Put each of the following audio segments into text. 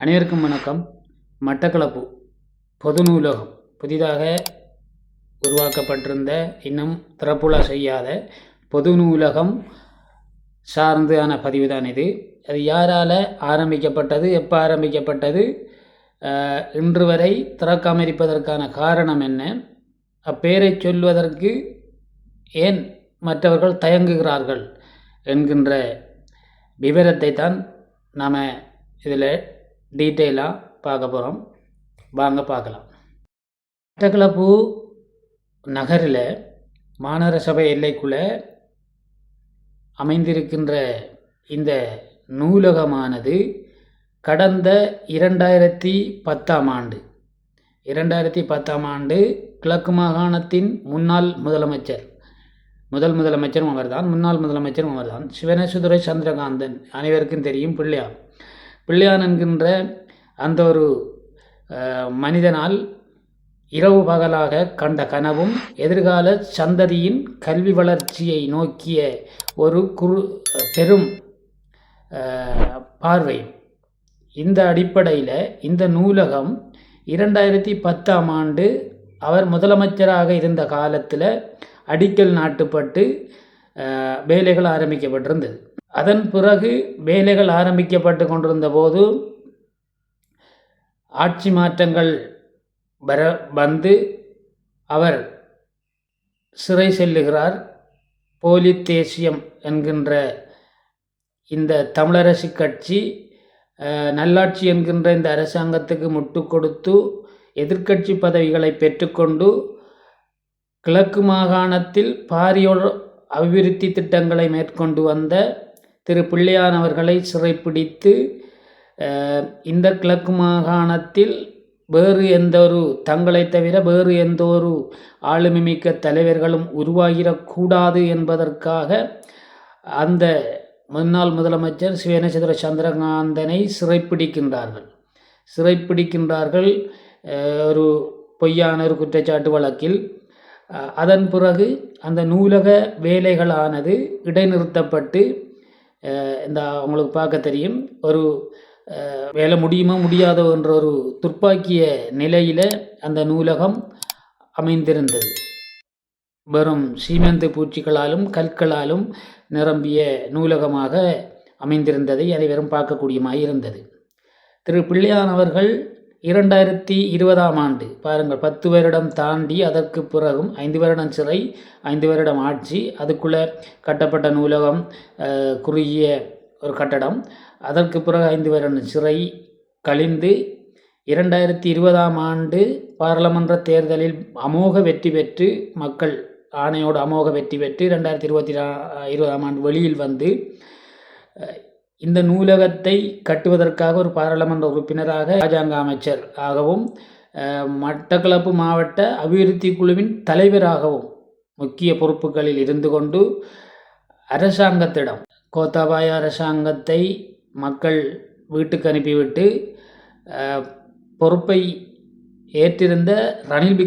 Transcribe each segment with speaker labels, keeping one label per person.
Speaker 1: அனைவருக்கும் வணக்கம். மட்டக்களப்பு பொது நூலகம் புதிதாக உருவாக்கப்பட்டிருந்த இன்னும் திறப்புலா செய்யாத பொது நூலகம் சார்ந்தான பதிவு தான் இது. அது யாரால் ஆரம்பிக்கப்பட்டது, எப்போ ஆரம்பிக்கப்பட்டது, இன்று வரை திறக்காமல் இருப்பதற்கான காரணம் என்ன, அப்பேரை சொல்வதற்கு ஏன் மற்றவர்கள் தயங்குகிறார்கள் என்கின்ற விவரத்தை தான் நாம் இதில் டீட்டெயிலாக பார்க்க போகிறோம். வாங்க பார்க்கலாம். மட்டக்களப்பு நகரில் மாநகர சபை எல்லைக்குள்ளே அமைந்திருக்கின்ற இந்த நூலகமானது கடந்த 2010 ஆண்டு கிழக்கு மாகாணத்தின் முன்னாள் முதலமைச்சரும் அவர்தான், முன்னாள் முதலமைச்சரும் அவர்தான், சிவனேசுதுரை சந்திரகாந்தன், அனைவருக்கும் தெரியும். பிள்ளையான் என்கின்ற அந்த ஒரு மனிதனால் இரவு பகலாக கண்ட கனவும் எதிர்கால சந்ததியின் கல்வி வளர்ச்சியை நோக்கிய ஒரு பெரும் பார்வையும். இந்த அடிப்படையில் இந்த நூலகம் 2010 ஆண்டு அவர் முதலமைச்சராக இருந்த காலத்தில் அடிக்கல் நாட்டுப்பட்டு வேலைகள் ஆரம்பிக்கப்பட்டிருந்தது. அதன் பிறகு வேலைகள் ஆரம்பிக்கப்பட்டு கொண்டிருந்த போது ஆட்சி மாற்றங்கள் வந்து அவர் சிறை செல்லுகிறார். போலி தேசியம் என்கின்ற இந்த தமிழரசு கட்சி நல்லாட்சி என்கின்ற இந்த அரசாங்கத்துக்கு முட்டு கொடுத்து எதிர்க்கட்சி பதவிகளை பெற்றுக்கொண்டு கிழக்கு மாகாணத்தில் பாரியோர் அபிவிருத்தி திட்டங்களை மேற்கொண்டு வந்த திரு பிள்ளையான் அவர்களை சிறைப்பிடித்து இந்த கிழக்கு மாகாணத்தில் வேறு எந்த ஒரு தங்களை தவிர வேறு எந்த ஒரு ஆளுமை மிக்க தலைவர்களும் உருவாகிடக்கூடாது என்பதற்காக அந்த முன்னாள் முதலமைச்சர் சிவனேசுதுரை சந்திரகாந்தனை சிறைப்பிடிக்கின்றார்கள் ஒரு பொய்யான ஒரு குற்றச்சாட்டு வழக்கில். அதன் பிறகு அந்த நூலக வேலைகளானது இடைநிறுத்தப்பட்டு இந்த அவங்களுக்கு பார்க்க தெரியும் ஒரு வேலை முடியுமா முடியாதோ என்ற ஒரு துப்பாக்கிய நிலையில் அந்த நூலகம் அமைந்திருந்தது. வெறும் சீமெந்து பூச்சிகளாலும் கற்களாலும் நிரம்பிய நூலகமாக அமைந்திருந்ததை அனைவரும் பார்க்கக்கூடியமாக இருந்தது. திரு பிள்ளையான் அவர்கள் 2020 ஆண்டு பாருங்கள், 10 வருடம் தாண்டி அதற்கு பிறகும் 5 வருடம் சிறை, 5 வருடம் ஆட்சி, அதுக்குள்ளே கட்டப்பட்ட நூலகம் குறுகிய ஒரு கட்டடம். அதற்கு பிறகு 5 வருடம் சிறை கழிந்து 2020 ஆண்டு பாராளுமன்ற தேர்தலில் அமோக வெற்றி பெற்று, மக்கள் ஆணையோடு அமோக வெற்றி பெற்று 2020 ஆண்டு வெளியில் வந்து இந்த நூலகத்தை கட்டுவதற்காக ஒரு பாராளுமன்ற உறுப்பினராக, ராஜாங்க அமைச்சர் ஆகவும், மட்டக்களப்பு மாவட்ட அபிவிருத்தி குழுவின் தலைவராகவும் முக்கிய பொறுப்புகளில் இருந்து கொண்டு அரசாங்கத்திடம் கோத்தாபாய அரசாங்கத்தை மக்கள் வீட்டுக்கு அனுப்பிவிட்டு பொறுப்பை ஏற்றிருந்த ரணில்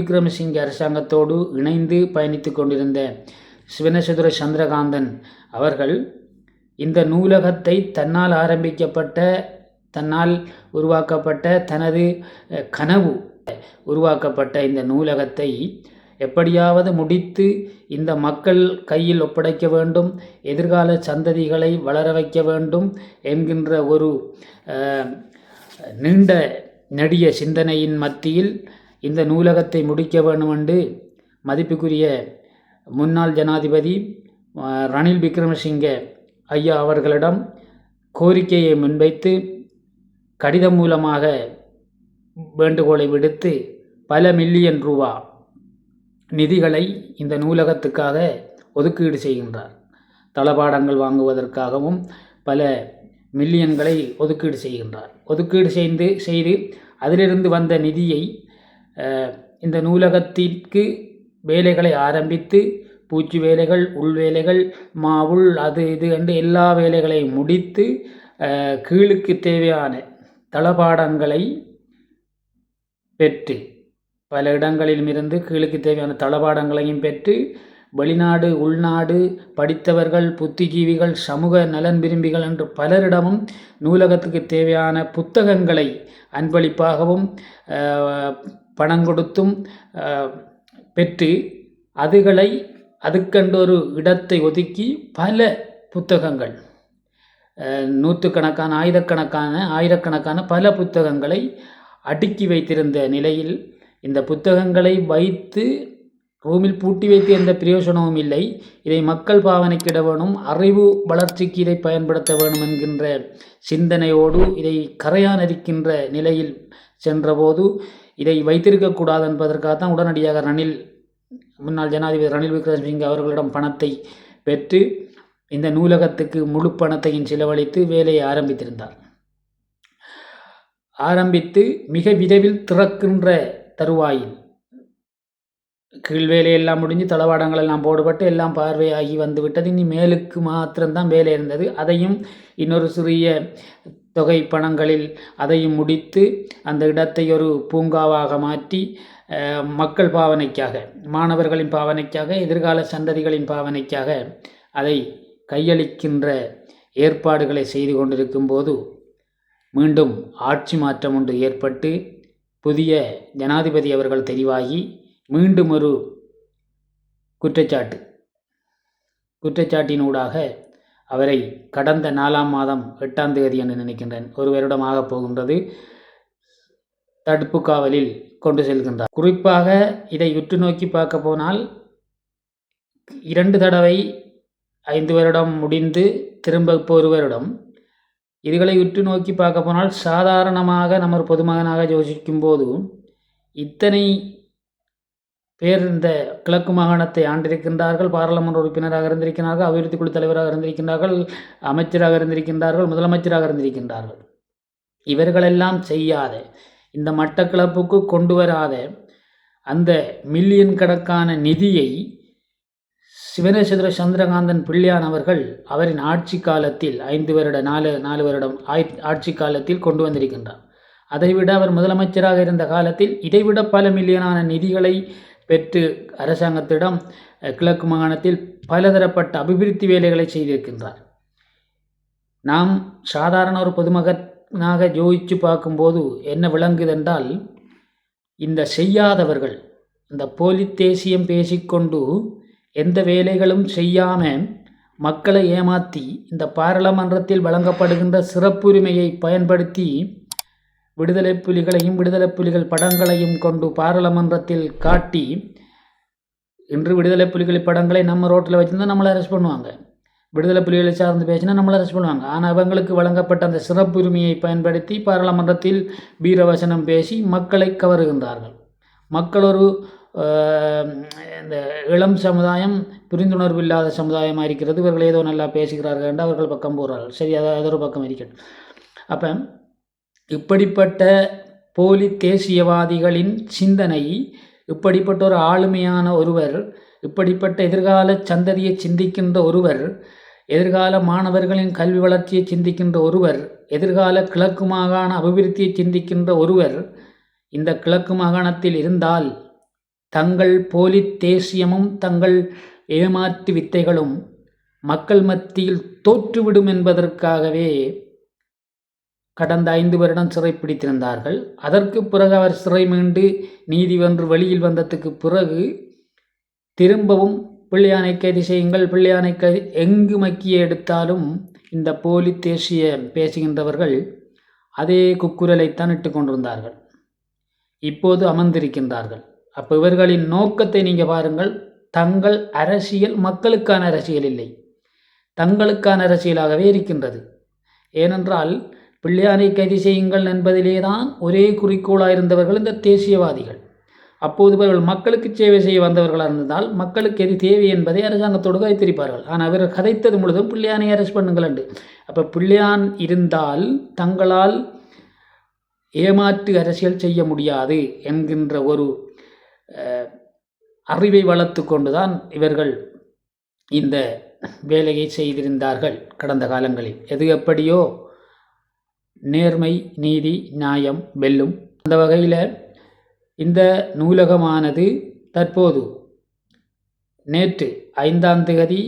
Speaker 1: விக்ரமசிங்கே அரசாங்கத்தோடு இணைந்து பயணித்து கொண்டிருந்த சிவனேசுதுரை சந்திரகாந்தன் அவர்கள் இந்த நூலகத்தை தன்னால் உருவாக்கப்பட்ட தனது கனவு உருவாக்கப்பட்ட இந்த நூலகத்தை எப்படியாவது முடித்து இந்த மக்கள் கையில் ஒப்படைக்க வேண்டும், எதிர்கால சந்ததிகளை வளர வைக்க வேண்டும் என்கின்ற ஒரு நீண்ட நெடிய சிந்தனையின் மத்தியில் இந்த நூலகத்தை முடிக்க வேண்டும் என்று மதிப்புக்குரிய முன்னாள் ஜனாதிபதி ரணில் விக்ரமசிங்கே ஐயா அவர்களிடம் கோரிக்கையை முன்வைத்து கடிதம் மூலமாக வேண்டுகோளை விடுத்து பல மில்லியன் ரூபா நிதிகளை இந்த நூலகத்துக்காக ஒதுக்கீடு செய்கின்றார். தளபாடங்கள் வாங்குவதற்காகவும் பல மில்லியன்களை ஒதுக்கீடு செய்து அதிலிருந்து வந்த நிதியை இந்த நூலகத்திற்கு தேவையான ஆரம்பித்து பூச்சி வேலைகள், உள் வேலைகள், மாவுள், அது இது என்று எல்லா வேலைகளையும் முடித்து கீழுக்கு தேவையான தளபாடங்களை பெற்று, பல இடங்களிலும் இருந்து கீழுக்கு தேவையான தளபாடங்களையும் பெற்று வெளிநாடு உள்நாடு படித்தவர்கள், புத்திஜீவிகள், சமூக நலன் விரும்பிகள் என்று பலரிடமும் நூலகத்துக்கு தேவையான புத்தகங்களை அன்பளிப்பாகவும் பணம் கொடுத்தும் பெற்று அதுக்கென்றொரு இடத்தை ஒதுக்கி பல புத்தகங்கள், நூற்றுக்கணக்கான ஆயிரக்கணக்கான பல புத்தகங்களை அடுக்கி வைத்திருந்த நிலையில் இந்த புத்தகங்களை வைத்து ரூமில் பூட்டி வைத்து எந்த பிரயோஜனமும் இல்லை. இதை மக்கள் பாவனைக்கிட வேணும், அறிவு வளர்ச்சிக்கு இதை பயன்படுத்த வேணும் என்கின்ற சிந்தனையோடு இதை கரையானரிக்கின்ற நிலையில் சென்றபோது இதை வைத்திருக்கக்கூடாது என்பதற்காகத்தான் உடனடியாக முன்னாள் ஜனாதிபதி ரணில் விக்ரமசிங்கே அவர்களிடம் பணத்தை பெற்று இந்த நூலகத்துக்கு முழு பணத்தையும் செலவழித்து வேலையை ஆரம்பித்து மிக விரைவில் திறக்கின்ற தருவாயில் கீழ்வேலையெல்லாம் முடிஞ்சு தளவாடங்கள் எல்லாம் போடுபட்டு எல்லாம் பார்வையாகி வந்து விட்டது. இனி மேலுக்கு மாத்திரம்தான் வேலை இருந்தது. அதையும் இன்னொரு சிறிய தொகை பணங்களில் அதையும் முடித்து அந்த இடத்தை ஒரு பூங்காவாக மாற்றி மக்கள் பாவனைக்காக, மாணவர்களின் பாவனைக்காக, எதிர்கால சந்ததிகளின் பாவனைக்காக அதை கையளிக்கின்ற ஏற்பாடுகளை செய்து கொண்டிருக்கும் போது மீண்டும் ஆட்சி மாற்றம் ஒன்று ஏற்பட்டு புதிய ஜனாதிபதி அவர்கள் தெரிவாகி மீண்டும் ஒரு குற்றச்சாட்டினூடாக அவரை கடந்த 4ஆம் மாதம் 8ஆம் தேதி என்று நினைக்கின்றேன், ஒரு வருடமாக போகின்றது, தடுப்பு காவலில் கொண்டு செல்கின்றார். குறிப்பாக இதை உற்று நோக்கி பார்க்க போனால் 2 தடவை 5 வருடம் முடிந்து திரும்ப இப்போ 1 வருடம். இதுகளை உற்று நோக்கி பார்க்க போனால் சாதாரணமாக நம்ம ஒரு பொதுமகனாக யோசிக்கும் போது இத்தனை பேர் இந்த கிழக்கு மாகாணத்தை ஆண்டிருக்கின்றார்கள், பாராளுமன்ற உறுப்பினராக இருந்திருக்கிறார்கள், அபிவிருத்தி குழு தலைவராக இருந்திருக்கின்றார்கள், அமைச்சராக இருந்திருக்கின்றார்கள், முதலமைச்சராக இருந்திருக்கின்றார்கள். இவர்களெல்லாம் செய்யாத, இந்த மட்டக்களப்புக்கு கொண்டு வராத அந்த மில்லியன் கணக்கான நிதியை சிவனேஸ்வர சந்திரகாந்தன் பிள்ளையான் அவர்கள் அவரின் ஆட்சி காலத்தில் 5 வருட 4 வருடம் ஆட்சி காலத்தில் கொண்டு வந்திருக்கின்றார். அதைவிட அவர் முதலமைச்சராக இருந்த காலத்தில் இதைவிட பல மில்லியனான நிதிகளை பெற்று அரசாங்கத்திடம் கிழக்கு மாகாணத்தில் பலதரப்பட்ட அபிவிருத்தி வேலைகளை செய்திருக்கின்றார். நாம் சாதாரண ஒரு பொதுமகனாக யோசித்து பார்க்கும்போது என்ன விளங்குதென்றால், இந்த செய்யாதவர்கள், இந்த போலி தேசியம் பேசிக்கொண்டு எந்த வேலைகளும் செய்யாமல் மக்களை ஏமாற்றி இந்த பாராளுமன்றத்தில் வழங்கப்படுகின்ற சிறப்புரிமையை பயன்படுத்தி விடுதலை புலிகளையும் விடுதலை புலிகள் படங்களையும் கொண்டு பாராளுமன்றத்தில் காட்டி, இன்று விடுதலை புலிகள் படங்களை நம்ம ரோட்டில் வச்சுருந்தா நம்மளை அரெஸ்ட் பண்ணுவாங்க, விடுதலை புலிகளை சார்ந்து பேசினா நம்மளை அரெஸ்ட் பண்ணுவாங்க. ஆனால் அவங்களுக்கு வழங்கப்பட்ட அந்த சிறப்புரிமையை பயன்படுத்தி பாராளுமன்றத்தில் வீரவசனம் பேசி மக்களை கவருகின்றார்கள். மக்கள் ஒரு இந்த இளம் சமுதாயம் புரிந்துணர்வு இல்லாத சமுதாயமாக இருக்கிறது. இவர்கள் ஏதோ நல்லா பேசுகிறார்கள் என்று அவர்கள் பக்கம் போகிறார்கள். சரி, அது ஒரு பக்கம் இருக்கட்டும். அப்போ இப்படிப்பட்ட போலி தேசியவாதிகளின் சிந்தனை, இப்படிப்பட்ட ஒரு ஆளுமையான ஒருவர், இப்படிப்பட்ட எதிர்கால சந்ததியை சிந்திக்கின்ற ஒருவர், எதிர்கால மாணவர்களின் கல்வி வளர்ச்சியை சிந்திக்கின்ற ஒருவர், எதிர்கால கிழக்கு மாகாண அபிவிருத்தியை சிந்திக்கின்ற ஒருவர் இந்த கிழக்கு மாகாணத்தில் இருந்தால் தங்கள் போலி தேசியமும் தங்கள் ஏமாற்று வித்தைகளும் மக்கள் மத்தியில் தோற்றுவிடும் என்பதற்காகவே கடந்த 5 வருடம் சிறை பிடித்திருந்தார்கள். அதற்கு பிறகு அவர் சிறை மீண்டு நீதி வென்று வெளியில் வந்ததுக்கு பிறகு திரும்பவும் பிள்ளையானை கைது செய்யுங்கள், பிள்ளையானை கைது, எங்கு மக்கிய எடுத்தாலும் இந்த போலி தேசிய பேசுகின்றவர்கள் அதே குக்குரலைத்தான் இட்டு கொண்டிருந்தார்கள். இப்போது அமர்ந்திருக்கின்றார்கள். அப்போ இவர்களின் நோக்கத்தை நீங்கள் பாருங்கள். தங்கள் அரசியல் மக்களுக்கான அரசியல் இல்லை, தங்களுக்கான அரசியலாகவே இருக்கின்றது. ஏனென்றால் பிள்ளையானை கைது செய்யுங்கள் என்பதிலே தான் ஒரே குறிக்கோளாக இருந்தவர்கள் இந்த தேசியவாதிகள். அப்போது இவர்கள் மக்களுக்கு சேவை செய்ய வந்தவர்களாக இருந்ததால் மக்களுக்கு எது தேவை என்பதை அரசாங்கத்தோடு கைத்திருப்பார்கள். ஆனால் அவர்கள் கதைத்தது முழுதும் பிள்ளையானை அரெஸ்ட் பண்ணுங்கள் என்று. அப்போ பிள்ளையான் இருந்தால் தங்களால் ஏமாற்று அரசியல் செய்ய முடியாது என்கின்ற ஒரு அறிவை வளர்த்து கொண்டுதான் இவர்கள் இந்த வேலையை செய்திருந்தார்கள் கடந்த காலங்களில். எது எப்படியோ நேர்மை, நீதி, நியாயம் வெல்லும். அந்த வகையில் இந்த நூலகமானது தற்போது நேற்று 5ஆம் தேதி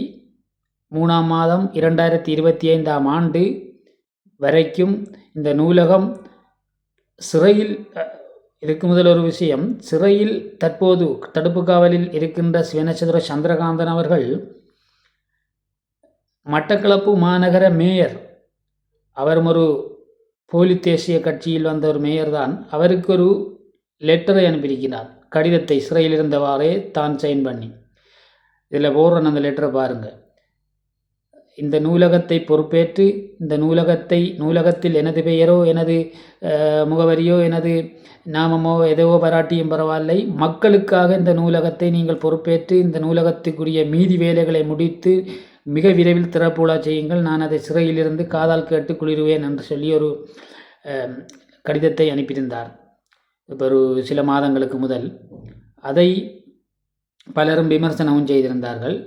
Speaker 1: 3ஆம் மாதம் 2025ஆம் ஆண்டு வரைக்கும் இந்த நூலகம் சிறையில் இதுக்கு முதல் ஒரு விஷயம், சிறையில் தற்போது தடுப்பு காவலில் இருக்கின்ற சிவனச்சந்திர சந்திரகாந்தன் அவர்கள் மட்டக்களப்பு மாநகர மேயர், அவரும் ஒரு போலி தேசிய கட்சியில் வந்த ஒரு மேயர் தான், அவருக்கு ஒரு லெட்டரை அனுப்பியிருக்கிறார், கடிதத்தை சிறையில் இருந்தவாறே தான் சைன் பண்ணி. இதில் போடுற அந்த லெட்டரை பாருங்கள். இந்த நூலகத்தை பொறுப்பேற்று இந்த நூலகத்தில் எனது பெயரோ எனது முகவரியோ எனது நாமமோ எதோ பாராட்டியும் பரவாயில்லை, மக்களுக்காக இந்த நூலகத்தை நீங்கள் பொறுப்பேற்று இந்த நூலகத்துக்குரிய மீதி வேலைகளை முடித்து மிக விரைவில் திறப்புலா செய்யுங்கள், நான் அதை சிறையிலிருந்து காதால் கேட்டு குளிருவேன் என்று சொல்லி ஒரு கடிதத்தை அனுப்பியிருந்தார். இப்போ ஒரு சில மாதங்களுக்கு முதல் அதை பலரும் விமர்சனமும் செய்திருந்தார்கள்.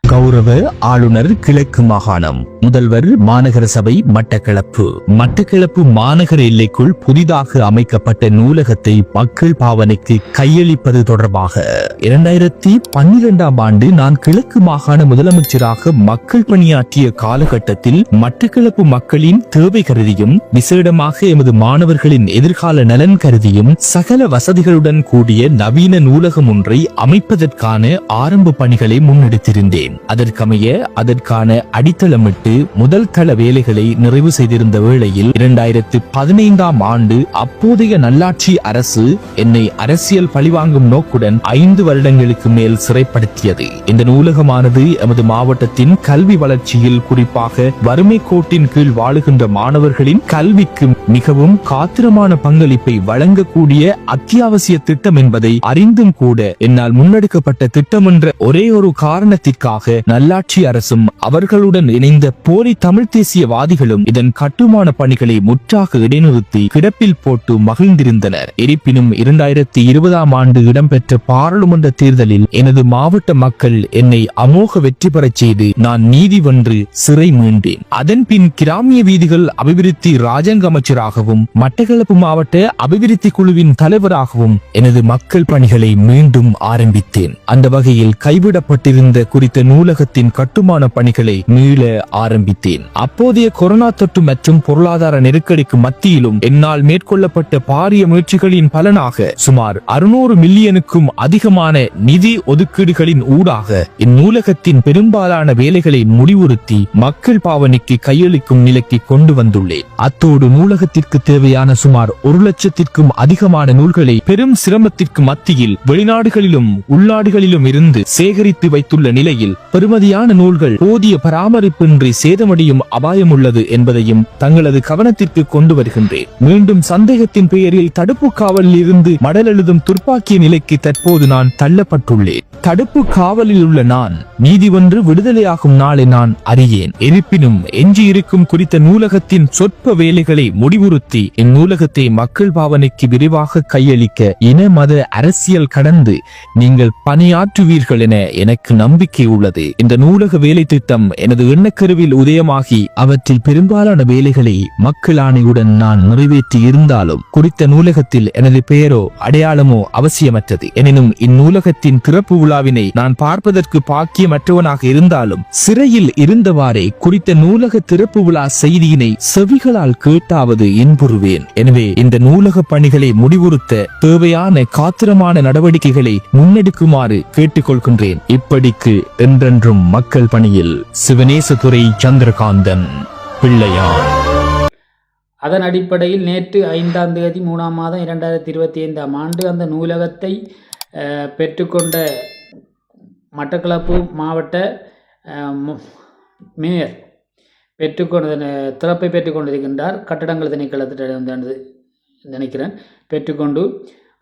Speaker 2: கௌரவ ஆளுநர் கிழக்கு மாகாணம், முதல்வர் மாநகர சபை மட்டக்களப்பு மாநகர எல்லைக்குள் புதிதாக அமைக்கப்பட்ட நூலகத்தை மக்கள் பாவனைக்கு கையளிப்பது தொடர்பாக 2012ஆம் ஆண்டு நான் கிழக்கு மாகாண முதலமைச்சராக மக்கள் பணியாற்றிய காலகட்டத்தில் மட்டக்களப்பு மக்களின் தேவை கருதியும் விசேடமாக எமது மாணவர்களின் எதிர்கால நலன் கருதியும் சகல வசதிகளுடன் கூடிய நவீன நூலகம் ஒன்றை அமைப்பதற்கான ஆரம்ப பணிகளை முன்னெடுத்திருந்தேன். அதற்கான அடித்தளமிட்டு முதல் கள வேலைகளை நிறைவு செய்திருந்த வேளையில் 2015ஆம் ஆண்டு அப்போதைய நல்லாட்சி அரசு என்னை அரசியல் பழிவாங்கும் நோக்குடன் 5 வருடங்களுக்கு மேல் சிறைப்படுத்தியது. இந்த நூலகமானது எமது மாவட்டத்தின் கல்வி வளர்ச்சியில், குறிப்பாக வறுமை கோட்டின் கீழ் வாழுகின்ற மாணவர்களின் கல்விக்கு மிகவும் காத்திரமான பங்களிப்பை வழங்கக்கூடிய அத்தியாவசிய திட்டம் என்பதை அறிந்தும் கூட என்னால் முன்னெடுக்கப்பட்ட திட்டம் என்ற ஒரே ஒரு காரணத்திற்காக நல்லாட்சி அரசும் அவர்களுடன் இணைந்த போலி தமிழ் தேசியவாதிகளும் இதன் கட்டுமான பணிகளை முற்றாக இடைநிறுத்தி கிடப்பில் போட்டு மகிழ்ந்திருந்தனர். இருப்பினும் 2020ஆம் ஆண்டு இடம்பெற்ற பாராளுமன்ற தேர்தலில் எனது மாவட்ட மக்கள் என்னை அமோக வெற்றி பெறச் செய்து நான் நீதி வென்று சிறை மீண்டேன். அதன் பின் கிராமிய வீதிகள் அபிவிருத்தி ராஜாங்க அமைச்சராகவும் மட்டக்களப்பு மாவட்ட அபிவிருத்தி குழுவின் தலைவராகவும் எனது மக்கள் பணிகளை மீண்டும் ஆரம்பித்தேன். அந்த வகையில் கைவிடப்பட்டிருந்த குறித்த நூலகத்தின் கட்டுமான பணிகளை மீள ஆரம்பித்தேன். அப்போதைய கொரோனா தொற்று மற்றும் பொருளாதார நெருக்கடிக்கு மத்தியிலும் என்னால் மேற்கொள்ளப்பட்ட பாரிய முயற்சிகளின் பலனாக சுமார் 600 மில்லியனுக்கும் அதிகமான நிதி ஒதுக்கீடுகளின் ஊடாக இந்நூலகத்தின் பெரும்பாலான வேலைகளை முடிவுறுத்தி மக்கள் பாவனைக்கு கையளிக்கும் நிலைக்கு கொண்டு வந்துள்ளேன். அத்தோடு நூலகத்திற்கு தேவையான சுமார் 1 லட்சத்திற்கும் அதிகமான நூல்களை பெரும் சிரமத்திற்கு மத்தியில் வெளிநாடுகளிலும் உள்நாடுகளிலும் இருந்து சேகரித்து வைத்துள்ள நிலையில் பெருமதியான நூல்கள் போதிய பராமரிப்பின்றி சேதமடையும் அபாயம் உள்ளது என்பதையும் தங்களது கவனத்திற்கு கொண்டு வருகின்றேன். மீண்டும் சந்தேகத்தின் பெயரில் தடுப்பு காவலில் இருந்து மடல் எழுதும் துர்ப்பாக்கிய நிலைக்கு தற்போது நான் தள்ளப்பட்டுள்ளேன். தடுப்பு காவலில் உள்ள நான் நீதி வென்று விடுதலையாகும் நாளை நான் அறியேன். இருப்பினும் எஞ்சியிருக்கும் குறித்த நூலகத்தின் சொற்ப வேலைகளை முடிவுறுத்தி இந்நூலகத்தை மக்கள் பாவனைக்கு விரைவாக கையளிக்க இன மத அரசியல் கடந்து நீங்கள் பணியாற்றுவீர்கள் என எனக்கு நம்பிக்கை உள்ளது. இந்த நூலக வேலை திட்டம் எனது எண்ணக்கருவில் உதயமாகி அவற்றில் பெரும்பாலான வேலைகளை மக்கள் ஆணையுடன் நான் நிறைவேற்றி இருந்தாலும் குறித்த நூலகத்தில் எனது பெயரோ அடையாளமோ அவசியமற்றது. எனினும் இந்நூலகத்தின் திறப்பு விழாவினை நான் பார்ப்பதற்கு பாக்கியமற்றவனாக இருந்தாலும் சிறையில் இருந்தவாறே குறித்த நூலக திறப்பு விழா செய்தியினை செவிகளால் கேட்டாவது இன்புறுவேன். எனவே இந்த நூலக பணிகளை முடிவுறுத்த தேவையான காத்திரமான நடவடிக்கைகளை முன்னெடுக்குமாறு கேட்டுக்கொள்கின்றேன். இப்படிக்கு என்றென்றும் மக்கள் பணியில் சிவனேசதுரை சந்திரகாந்தன் பிள்ளையார்.
Speaker 1: அதன் அடிப்படையில் நேற்று 5ஆம் தேதி 3ஆம் மாதம் 2025ஆம் ஆண்டு அந்த நூலகத்தை பெற்றுக்கொண்ட மட்டக்களப்பு மாவட்ட மேயர் திறப்பை பெற்றுக்கொண்டிருக்கின்றார். கட்டடங்கள் திணைக்களத்திடம் நினைக்கிறேன் பெற்றுக்கொண்டு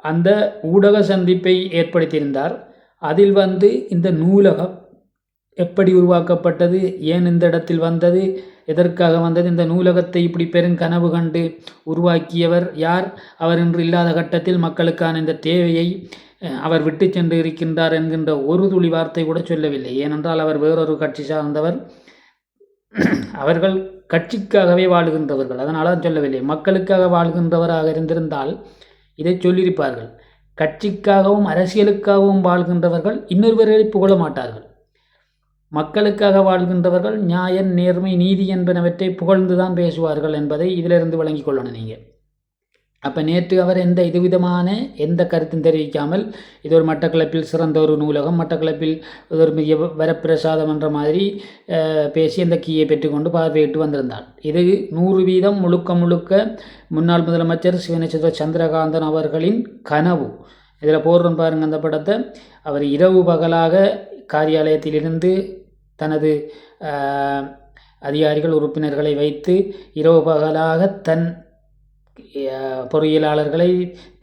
Speaker 1: அந்த ஊடக சந்திப்பை ஏற்படுத்தியிருந்தார். அதில் இந்த நூலகம் எப்படி உருவாக்கப்பட்டது, ஏன் இந்த இடத்தில் வந்தது, எதற்காக வந்தது, இந்த நூலகத்தை இப்படி பெருங்கனவு கண்டு உருவாக்கியவர் யார், அவர் இன்று இல்லாத கட்டத்தில் மக்களுக்கான இந்த தேவையை அவர் விட்டு சென்று இருக்கின்றார் என்கின்ற ஒரு துளி வார்த்தை கூட சொல்லவில்லை. ஏனென்றால் அவர் வேறொரு கட்சி சார்ந்தவர், அவர்கள் கட்சிக்காகவே வாழ்கின்றவர்கள். அதனால தான் சொல்லவில்லை. மக்களுக்காக வாழ்கின்றவராக இருந்திருந்தால் இதை சொல்லியிருப்பார்கள். கட்சிக்காகவும் அரசியலுக்காகவும் வாழ்கின்றவர்கள் இன்னொருவரை புகழ மாட்டார்கள். மக்களுக்காக வாழ்கின்றவர்கள் நியாயம், நேர்மை, நீதி என்பனவற்றை புகழ்ந்துதான் பேசுவார்கள் என்பதை இதிலிருந்து விளங்கிக் கொள்ளணும் நீங்கள். அப்போ நேற்று அவர் எந்த கருத்தும் தெரிவிக்காமல் இது ஒரு மட்டக்களப்பில் சிறந்த ஒரு நூலகம், மட்டக்களப்பில் ஒரு மிக வரப்பிரசாதம் என்ற மாதிரி பேசி அந்த கீயை பெற்றுக்கொண்டு பார்வையிட்டு வந்திருந்தார். இது 100% முழுக்க முன்னாள் முதலமைச்சர் சிவனேச சந்திரகாந்தன் அவர்களின் கனவு. இதில் போடுறோம் பாருங்கள் அந்த படத்தை. அவர் இரவு பகலாக காரியாலயத்திலிருந்து தனது அதிகாரிகள் உறுப்பினர்களை வைத்து இரவு பகலாக தன் பொறியியலாளர்களை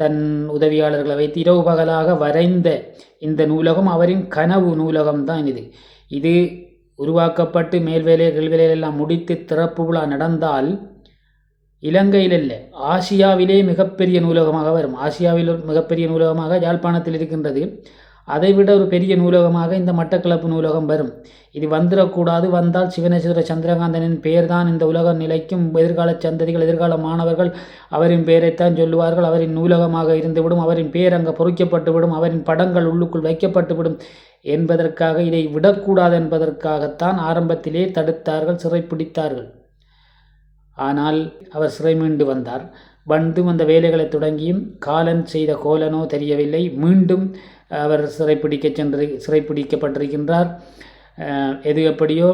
Speaker 1: தன் உதவியாளர்களை வைத்து இரவு பகலாக வரைந்த இந்த நூலகம் அவரின் கனவு நூலகம்தான். இது உருவாக்கப்பட்டு மேல்வேலை கீழ்வேலையெல்லாம் முடித்து திறப்பு விழா நடந்தால் இலங்கையில் இல்லை, ஆசியாவிலே மிகப்பெரிய நூலகமாக வரும். ஆசியாவில் மிகப்பெரிய நூலகமாக யாழ்ப்பாணத்தில் இருக்கின்றது. அதைவிட ஒரு பெரிய நூலகமாக இந்த மட்டக்களப்பு நூலகம் வரும். இது வந்துடக்கூடாது. வந்தால் சிவனேஸ்வர சந்திரகாந்தனின் பெயர் தான் இந்த உலக நிலைக்கும். எதிர்கால சந்ததிகள், எதிர்கால மாணவர்கள் அவரின் பெயரைத்தான் சொல்லுவார்கள். அவரின் நூலகமாக இருந்துவிடும், அவரின் பெயர் அங்கே பொறிக்கப்பட்டுவிடும், அவரின் படங்கள் உள்ளுக்குள் வைக்கப்பட்டுவிடும் என்பதற்காக, இதை விடக்கூடாது என்பதற்காகத்தான் ஆரம்பத்திலே தடுத்தார்கள், சிறைப்பிடித்தார்கள். ஆனால் அவர் சிறை மீண்டு வந்தார். அந்த வேலைகளை தொடங்கியும் காலன் செய்த கோலனோ தெரியவில்லை. மீண்டும் அவர் சிறைப்பிடிக்கப்பட்டிருக்கின்றார். எது எப்படியோ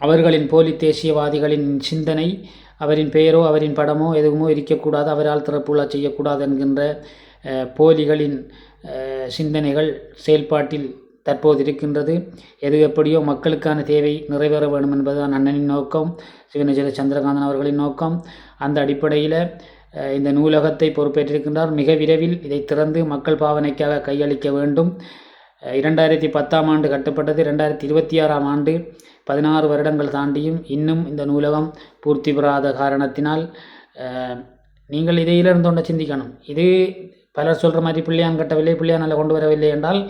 Speaker 1: அவர்களின் போலி தேசியவாதிகளின் சிந்தனை, அவரின் பெயரோ அவரின் படமோ எதுவுமோ இருக்கக்கூடாது, அவரால் திறப்புலா செய்யக்கூடாது என்கின்ற போலிகளின் சிந்தனைகள் செயல்பாட்டில் தற்போது இருக்கின்றது. எது எப்படியோ மக்களுக்கான தேவை நிறைவேற வேண்டும் என்பதுதான் அண்ணனின் நோக்கம், சிவனேச சந்திரகாந்தன் அவர்களின் நோக்கம். அந்த அடிப்படையில் இந்த நூலகத்தை பொறுப்பேற்றிருக்கின்றார். மிக விரைவில் இதை திறந்து மக்கள் பாவனைக்காக கையளிக்க வேண்டும். 2010ஆம் ஆண்டு கட்டப்பட்டது. 2026ஆம் ஆண்டு 16 வருடங்கள் தாண்டியும் இன்னும் இந்த நூலகம் பூர்த்தி பெறாத காரணத்தினால் நீங்கள் இதிலிருந்து ஒன்றை சிந்திக்கணும். இது பலர் சொல்கிற மாதிரி பிள்ளையான் கட்டவில்லை, பிள்ளையானால் கொண்டு வரவில்லை என்றால்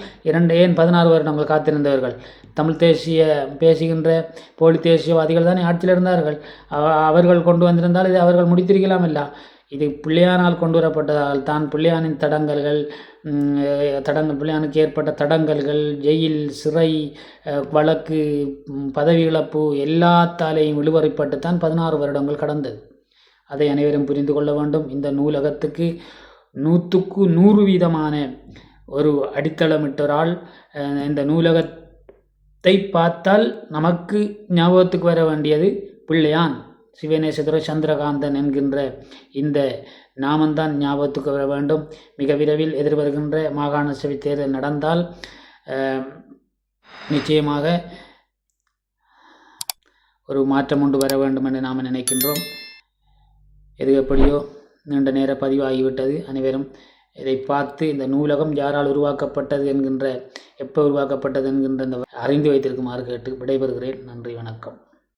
Speaker 1: ஏன் 16 வருடங்கள் காத்திருந்தவர்கள்? தமிழ் தேசிய பேசுகின்ற போலி தேசியவாதிகள் தானே ஆட்சியில் இருந்தார்கள். அவர்கள் கொண்டு வந்திருந்தால் இதை அவர்கள் முடித்திருக்கலாம். இல்லை, இது பிள்ளையானால் கொண்டு வரப்பட்டதால் தான் பிள்ளையானின் பிள்ளையானுக்கு ஏற்பட்ட தடங்கல்கள், ஜெயில், சிறை, வழக்கு, பதவி இழப்பு எல்லாத்தாலேயும் இழுவறைப்பட்டு தான் 16 வருடங்கள் கடந்தது. அதை அனைவரும் புரிந்து கொள்ள வேண்டும். இந்த நூலகத்துக்கு 100க்கு 100% ஒரு அடித்தளமிட்டொரால் இந்த நூலகத்தை பார்த்தால் நமக்கு ஞாபகத்துக்கு வர வேண்டியது பிள்ளையான் சிவனேசதுரை சந்திரகாந்தன் என்கின்ற இந்த நாமந்தான் ஞாபகத்துக்கு வர வேண்டும். மிக விரைவில் எதிர்வருகின்ற மாகாண சபை தேர்தல் நடந்தால் நிச்சயமாக ஒரு மாற்றம் கொண்டு வர வேண்டும் என்று நாம் நினைக்கின்றோம். எது எப்படியோ நீண்ட நேர பதிவாகிவிட்டது. அனைவரும் இதை பார்த்து இந்த நூலகம் யாரால் உருவாக்கப்பட்டது என்கின்ற, எப்போ உருவாக்கப்பட்டது என்கின்ற அறிந்து வைத்திருக்குமாறு கேட்டு விடைபெறுகிறேன். நன்றி, வணக்கம்.